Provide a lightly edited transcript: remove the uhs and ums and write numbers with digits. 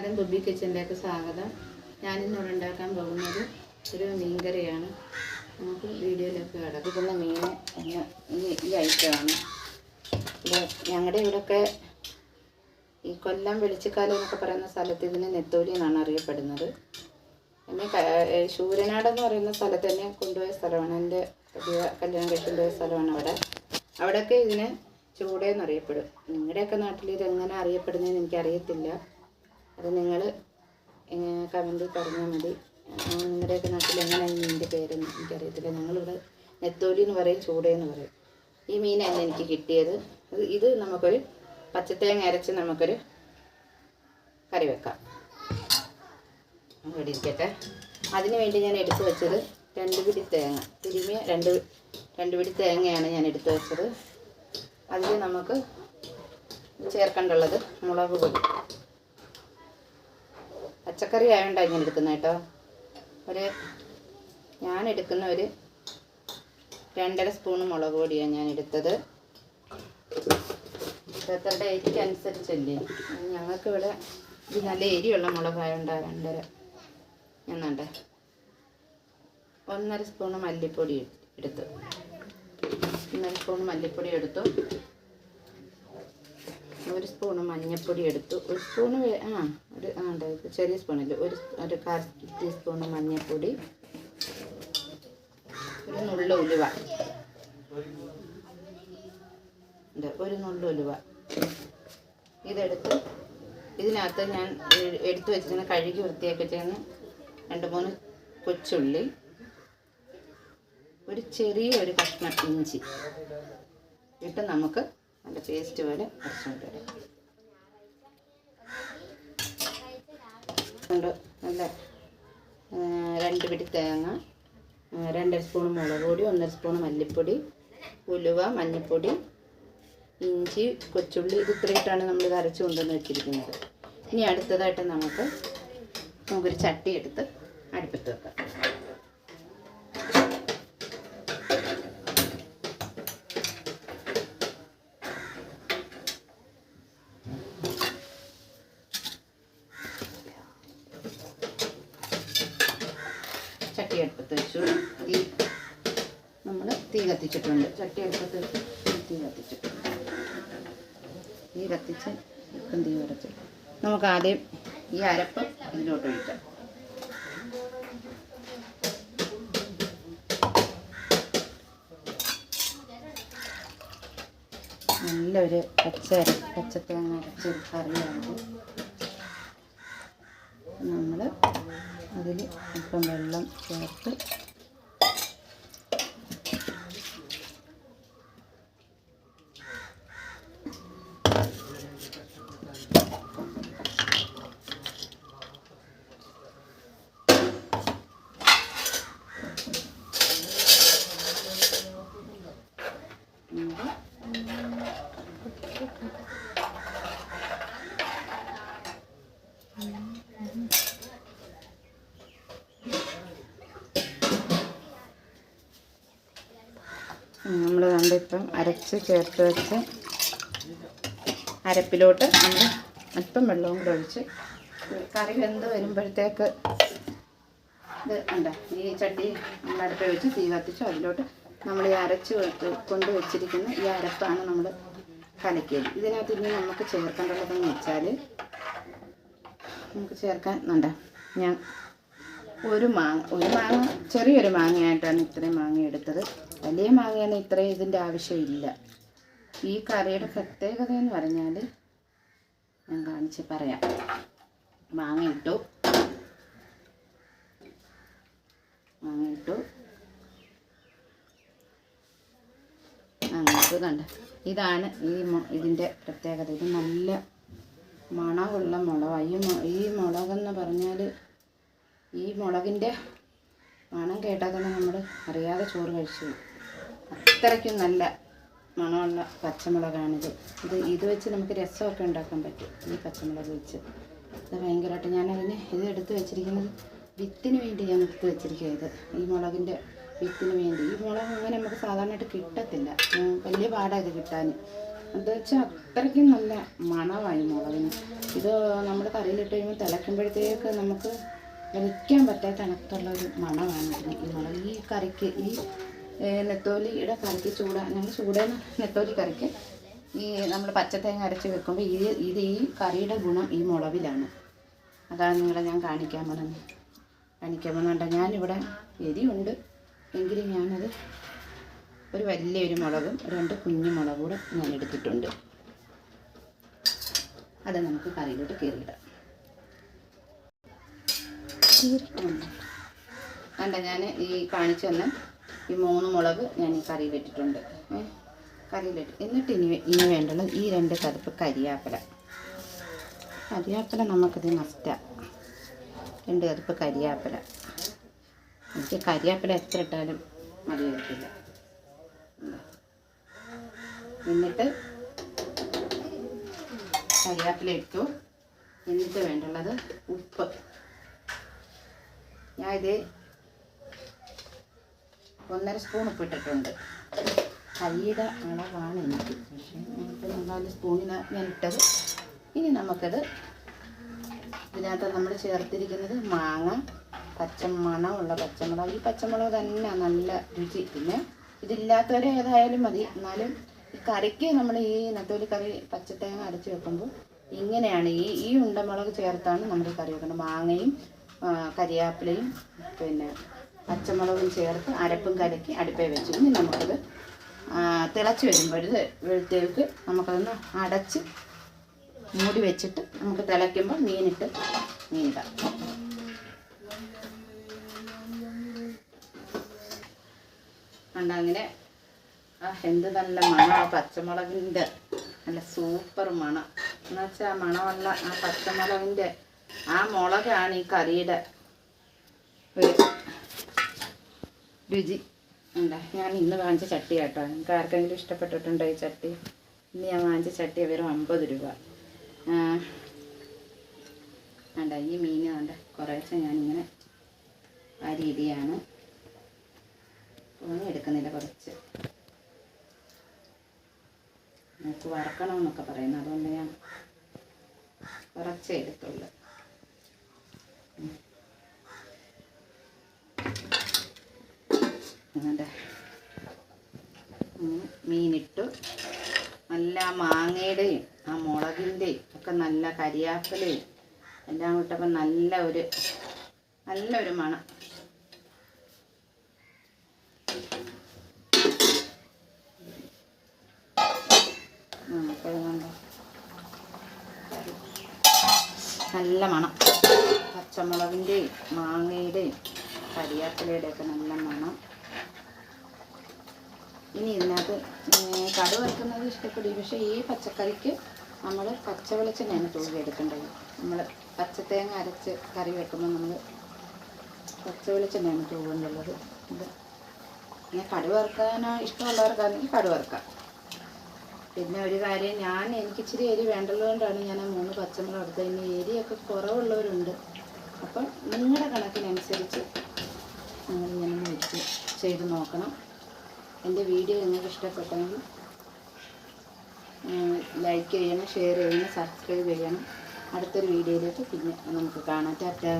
നമസ്കാരം, ബുബി കിച്ചണിലേക്ക് സ്വാഗതം. ഞാനിന്നിവിടെ ഉണ്ടാക്കാൻ പോകുന്നത് ഒരു മീൻകറിയാണ്. നമുക്ക് വീഡിയോയിലേക്ക് കിടക്കും. ഇതുള്ള മീൻ ഈ ഐറ്റമാണ്. ഇത് ഞങ്ങളുടെ ഇവിടെയൊക്കെ ഈ കൊല്ലം വെളിച്ചിക്കാലം എന്നൊക്കെ പറയുന്ന സ്ഥലത്ത് ഇതിന് നെത്തോലി എന്നാണ് അറിയപ്പെടുന്നത്. എന്നെ ശൂരനാടെന്ന് പറയുന്ന സ്ഥലത്ത് തന്നെ കൊണ്ടുപോയ സ്ഥലമാണ്. എൻ്റെ കല്യാണം കഴിച്ചുകൊണ്ടുപോയ സ്ഥലമാണ് അവിടെയൊക്കെ ഇതിന് ചൂടയെന്നറിയപ്പെടും. നിങ്ങളുടെയൊക്കെ നാട്ടിൽ ഇതെങ്ങനെ അറിയപ്പെടുന്നതെന്ന് എനിക്കറിയത്തില്ല. അത് നിങ്ങൾ കമൻറ്റിൽ പറഞ്ഞാൽ മതി. നിങ്ങളുടെയൊക്കെ നാട്ടിൽ എങ്ങനെയാണ് മീനിൻ്റെ പേരെന്ന് എനിക്കറിയത്തില്ല. ഞങ്ങളിവിടെ നെത്തോലി എന്ന് പറയും, ചൂടയെന്ന് പറയും. ഈ മീനാണ് എനിക്ക് കിട്ടിയത്. ഇത് നമുക്കൊരു പച്ചത്തേങ്ങ അരച്ച് നമുക്കൊരു കറി വെക്കാം. ഇവിടെ ഇരിക്കട്ടെ. അതിന് വേണ്ടി ഞാൻ എടുത്തു വെച്ചത് 2 പിടി തേങ്ങ, തിരുമിയ 2 പിടി തേങ്ങയാണ് ഞാൻ എടുത്തു വെച്ചത്. അതിൽ നമുക്ക് ചേർക്കേണ്ടുള്ളത് മുളക് പൊടി. പച്ചക്കറി ആയതുകൊണ്ടാണ് ഇങ്ങനെ എടുക്കുന്നത് കേട്ടോ. ഞാൻ എടുക്കുന്ന ഒരു 2.5 സ്പൂണ് മുളക് പൊടിയാണ് ഞാൻ എടുത്തത്. ഓരോരുത്തരുടെ എരിക്ക് അനുസരിച്ചല്ലേ. ഞങ്ങൾക്കിവിടെ ഇത് നല്ല എരിയുള്ള മുളകായതുകൊണ്ടാണ് 2.5. ഞാൻ 1.5 സ്പൂണ് മല്ലിപ്പൊടി എടുത്തു. 1.5 സ്പൂണ് മല്ലിപ്പൊടി എടുത്തു. 1 സ്പൂണ് മഞ്ഞൾപ്പൊടി എടുത്തു. 1 സ്പൂണ് ചെറിയ സ്പൂണില്ല, ഒരു 1/4 ടീസ്പൂണ് മഞ്ഞൾപ്പൊടി. ഒരു നുള്ളു ഉലുവ, ഒരു നുള്ളു ഉലുവ. ഇതെടുത്ത് ഇതിനകത്ത് ഞാൻ എടുത്തു വെച്ചിരുന്ന കഴുകി വൃത്തിയാക്കി വെച്ചിരുന്ന 2-3 കൊച്ചുള്ളി, ഒരു ചെറിയൊരു കഷ്ണം ഇഞ്ചി ഇട്ട് നമുക്ക് നല്ല പേസ്റ്റ് പോലെ അരച്ചുകൊണ്ട് വരാം. നല്ല 2 പിടി തേങ്ങ, 2.5 സ്പൂൺ മുളക് പൊടി, 1.5 സ്പൂൺ മല്ലിപ്പൊടി, ഉലുവ, മഞ്ഞൾപ്പൊടി, ഇഞ്ചി, കൊച്ചുള്ളി, ഇത് ഇത്രയിട്ടാണ് നമ്മളിത് അരച്ചു കൊണ്ടുവന്ന് വെച്ചിരിക്കുന്നത്. ഇനി അടുത്തതായിട്ട് നമുക്കൊരു ചട്ടി എടുത്ത് അടുപ്പത്ത് വെക്കാം. ചട്ടി അടുപ്പത്ത് വെച്ചു. നമ്മൾ തീ കത്തിച്ചിട്ടുണ്ട്. ചട്ടി അടുപ്പത്ത് വെച്ച് തീ കത്തിച്ചിട്ടുണ്ട്. തീ കത്തിച്ച് തീ വരച്ച് നമുക്ക് ആദ്യം ഈ അരപ്പ് ഇതിലോട്ട് ഒഴിക്കാം. നല്ലൊരു പച്ചത്തേങ്ങ അരച്ചൊരു കറിയാണ്. നമ്മൾ അതിൽ അല്പം വെള്ളം ചേർത്ത് നമ്മൾ ഇപ്പം അരച്ച് ചേർത്ത് വെച്ച് അരപ്പിലോട്ട് നമ്മൾ അല്പം വെള്ളവും കൂടെ ഒഴിച്ച് കറി വെന്ത് വരുമ്പോഴത്തേക്ക് ഈ ചട്ടി നമ്മൾ അടുപ്പിൽ വെച്ച് തീ കത്തിച്ച് അതിലോട്ട് നമ്മൾ ഈ അരച്ച് കൊണ്ട് വെച്ചിരിക്കുന്ന ഈ അരപ്പാണ് നമ്മൾ കലക്കിയത്. ഇതിനകത്ത് ഇനി നമുക്ക് ചേർക്കേണ്ടതെന്ന് വെച്ചാൽ നമുക്ക് ചേർക്കാൻ ഞാൻ ഒരു മാങ്ങ ചെറിയൊരു മാങ്ങയായിട്ടാണ് ഇത്രയും മാങ്ങ എടുത്തത്. വലിയ മാങ്ങയാണ് ഇത്രയും ഇതിൻ്റെ ആവശ്യമില്ല. ഈ കറിയുടെ പ്രത്യേകത എന്ന് പറഞ്ഞാൽ ഞാൻ കാണിച്ച് പറയാം. മാങ്ങ ഇട്ടു. അങ്ങോട്ട് ഇതാണ് ഇതിൻ്റെ പ്രത്യേകത. ഇത് നല്ല മണമുള്ള മുളകാണ്. ഈ മുളകെന്ന് പറഞ്ഞാൽ ഈ മുളകിൻ്റെ മണം കേട്ടാൽ തന്നെ നമ്മൾ അറിയാതെ ചോറ് കഴിച്ചു. അത്രയ്ക്കും നല്ല മണമുള്ള പച്ചമുളകാണിത്. ഇത് വെച്ച് നമുക്ക് രസമൊക്കെ ഉണ്ടാക്കാൻ പറ്റും. ഈ പച്ചമുളക് വെച്ച് ഇത് ഭയങ്കരമായിട്ട് ഇത് എടുത്ത് വെച്ചിരിക്കുന്നത് വിത്തിന് വേണ്ടി ഞാൻ എടുത്ത് വെച്ചിരിക്കുക. ഈ മുളകിൻ്റെ വിത്തിന് വേണ്ടി. ഈ മുളക് അങ്ങനെ നമുക്ക് സാധാരണയായിട്ട് കിട്ടത്തില്ല. വലിയ പാടാണ് ഇത് കിട്ടാൻ. എന്താ വെച്ചാൽ അത്രയ്ക്കും നല്ല മണമായി മുളകിന്. ഇത് നമ്മൾ കറിയിലിട്ട് കഴിയുമ്പോൾ തിളയ്ക്കുമ്പോഴത്തേക്ക് നമുക്ക് വയ്ക്കാൻ പറ്റാത്ത കണക്കുള്ളൊരു മണമാണ് ഇതിന്. ഈ മുളക് ഈ കറിക്ക്, ഈ നെത്തോലിയുടെ കറിക്ക് ഞങ്ങൾ ചൂടേന്ന് നെത്തോലി കറിക്ക് ഈ നമ്മൾ പച്ചത്തേങ്ങ അരച്ച് വെക്കുമ്പോൾ ഇത് ഈ കറിയുടെ ഗുണം ഈ മുളകിലാണ്. അതാണ് നിങ്ങളെ ഞാൻ കാണിക്കാൻ പോകുന്നുണ്ട്. ഞാനിവിടെ എരിയുണ്ട് എങ്കിലും ഞാനത് ഒരു വലിയൊരു മുളകും 2 കുഞ്ഞു മുളകും കൂടെ ഞാൻ എടുത്തിട്ടുണ്ട്. അത് നമുക്ക് കറിയിലോട്ട് കീറിയിടാം. കണ്ട ഞാൻ ഈ കാണിച്ചു തന്ന ഈ 3 മുളക് ഞാൻ ഈ കറിയിലിട്ടിട്ടുണ്ട്. എന്നിട്ട് ഇനി വേണ്ടുള്ളത് ഈ 2 കറുപ്പ് കരിയാപ്പില. നമുക്കിത് മസ്റ്റാണ്. 2 കറുപ്പ് കരിയാപ്പില. എനിക്ക് കരിയാപ്പില എത്ര ഇട്ടാലും മതി വരത്തില്ല. എന്നിട്ട് കരിയാപ്പില ഇട്ടു. എന്നിട്ട് വേണ്ടുള്ളത് ഉപ്പ്. ഞാൻ ഇത് 1.5 സ്പൂൺ ഉപ്പിട്ടിട്ടുണ്ട്. കൈയുടെ അളവാണ് എനിക്ക്, പക്ഷേ നമുക്ക് 4 സ്പൂണിനാണ് ഞാൻ ഇട്ടത്. ഇനി നമുക്കത് ഇതിനകത്ത് നമ്മൾ ചേർത്തിരിക്കുന്നത് മാങ്ങ, പച്ചമണമുള്ള പച്ചമുളക്. ഈ പച്ചമുളക് തന്നെ നല്ല രുചി. പിന്നെ ഇതില്ലാത്തവരെ ഏതായാലും മതി. എന്നാലും ഈ കറിക്ക് നമ്മൾ ഈ നെത്തോലി കറി പച്ചത്തേങ്ങ അരച്ച് വെക്കുമ്പോൾ ഇങ്ങനെയാണ് ഈ ഉണ്ടമുളക് ചേർത്താണ് നമ്മൾ കറി വെക്കുന്നത്. മാങ്ങയും കരിയാപ്പിലയും പിന്നെ പച്ചമുളകും ചേർത്ത് അരപ്പും കലക്കി അടുപ്പേ വെച്ചു. ഇനി നമുക്കത് തിളച്ച് വരുമ്പോഴത്തേക്ക് നമുക്കതൊന്ന് അടച്ച് മൂടി വെച്ചിട്ട് നമുക്ക് തിളയ്ക്കുമ്പോൾ മീനിടാം. അങ്ങനെ എന്ത് നല്ല മണം! പച്ചമുളകിൻ്റെ നല്ല സൂപ്പർ മണം. എന്നുവെച്ചാൽ ആ മണമുള്ള ആ പച്ചമുളകിൻ്റെ ആ മുളകാണ് ഈ കറിയുടെ ഒരു രുചി. ഞാൻ ഇന്ന് വാങ്ങിച്ച ചട്ടി കേട്ടോ. നിങ്ങൾക്ക് ആർക്കെങ്കിലും ഇഷ്ടപ്പെട്ടിട്ടുണ്ടോ ഈ ചട്ടി? ഇന്ന് ഞാൻ വാങ്ങിച്ച ചട്ടി വെറും 50 രൂപ. ഈ മീൻ കുറേശ്ശെ ഞാനിങ്ങനെ ആ രീതിയാണ് എടുക്കുന്നില്ല. കുറച്ച് നമുക്ക് വറക്കണമെന്നൊക്കെ പറയുന്നു, അതുകൊണ്ട് ഞാൻ കുറച്ചേ എടുത്തുള്ളൂ. മീനിട്ടു. നല്ല മാങ്ങയുടെയും ആ മുളകിൻ്റെയും ഒക്കെ നല്ല കരിയാപ്പിലയും എല്ലാം ഇട്ടപ്പോൾ നല്ലൊരു മണം. നല്ല മണം. പച്ചമുളകിൻ്റെയും മാങ്ങയുടെയും കരിയാപ്പിലയുടെ ഒക്കെ നല്ല മണം. ഇനി ഇതിനകത്ത് കടുക് വറുക്കുന്നത് ഇഷ്ടപ്പെടും. പക്ഷേ ഈ പച്ചക്കറിക്ക് നമ്മൾ പച്ച വെളിച്ചെണ്ണയാണ് തൂവി എടുക്കേണ്ടത്. നമ്മൾ പച്ചത്തേങ്ങ അരച്ച് കറി വെക്കുമ്പോൾ നമ്മൾ പച്ച വെളിച്ചെണ്ണയാണ് തൂവേണ്ടുള്ളത്. ഇത് പിന്നെ കടുക് വറുക്കാനോ ഇഷ്ടമുള്ളവർക്കാണെങ്കിൽ കടുക് വറുക്കാം. പിന്നെ ഒരു കാര്യം, എനിക്ക് ഇച്ചിരി എരി വേണ്ടതുകൊണ്ടാണ് ഞാൻ ആ 3 പച്ചമുളക് എടുത്തത്. ഇനി എരിയൊക്കെ കുറവുള്ളവരുണ്ട്. അപ്പം നിങ്ങളുടെ കണക്കിനനുസരിച്ച് നിങ്ങളിങ്ങനെ വെച്ച് ചെയ്ത് നോക്കണം. എൻ്റെ വീഡിയോ നിങ്ങൾക്ക് ഇഷ്ടപ്പെട്ടെങ്കിൽ ലൈക്ക് ചെയ്യണം, ഷെയർ ചെയ്യണം, സബ്സ്ക്രൈബ് ചെയ്യണം. അടുത്തൊരു വീഡിയോയിലേക്ക് പിന്നെ നമുക്ക് കാണാം. ടാറ്റാ.